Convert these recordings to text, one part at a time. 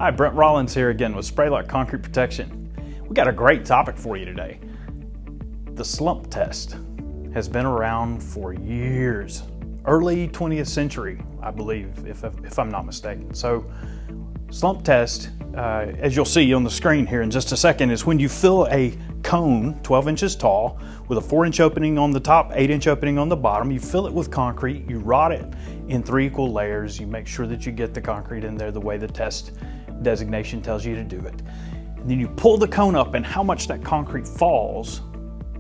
Hi, Brent Rollins here again with Spray Lock Concrete Protection. We got a great topic for you today. The slump test has been around for years, early 20th century, I believe, if I'm not mistaken. So, slump test, as you'll see on the screen here in just a second, is when you fill a cone 12 inches tall with a 4-inch opening on the top, 8-inch opening on the bottom. You fill it with concrete, you rot it in 3 equal layers. You make sure that you get the concrete in there the way the test designation tells you to do it. And then you pull the cone up, and how much that concrete falls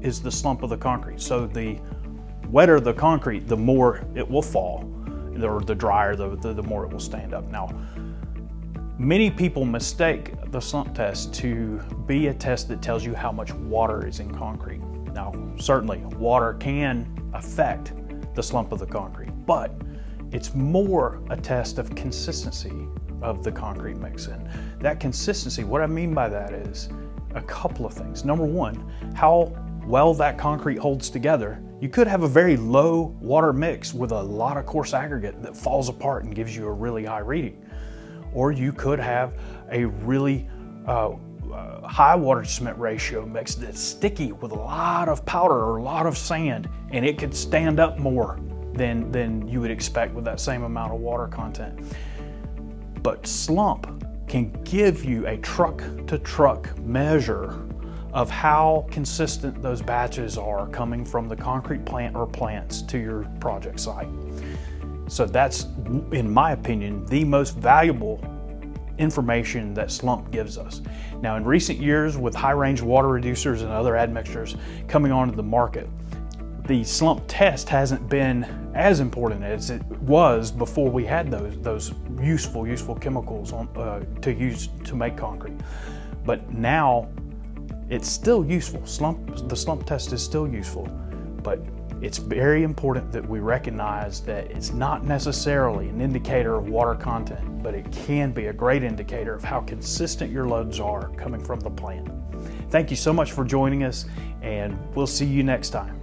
is the slump of the concrete. So the wetter the concrete, the more it will fall, or the drier, the more it will stand up. Now, many people mistake the slump test to be a test that tells you how much water is in concrete. Now, certainly water can affect the slump of the concrete, but it's more a test of consistency of the concrete mix. And that consistency, what I mean by that is a couple of things. Number one, how well that concrete holds together. You could have a very low water mix with a lot of coarse aggregate that falls apart and gives you a really high reading. Or you could have a really high water to cement ratio mix that's sticky with a lot of powder or a lot of sand, and it could stand up more than you would expect with that same amount of water content. But slump can give you a truck to truck measure of how consistent those batches are coming from the concrete plant or plants to your project site. So that's, in my opinion, the most valuable information that slump gives us. Now, in recent years, with high-range water reducers and other admixtures coming onto the market, the slump test hasn't been as important as it was before we had those useful chemicals to use to make concrete. But now it's still useful. The slump test is still useful, but it's very important that we recognize that it's not necessarily an indicator of water content, but it can be a great indicator of how consistent your loads are coming from the plant. Thank you so much for joining us, and we'll see you next time.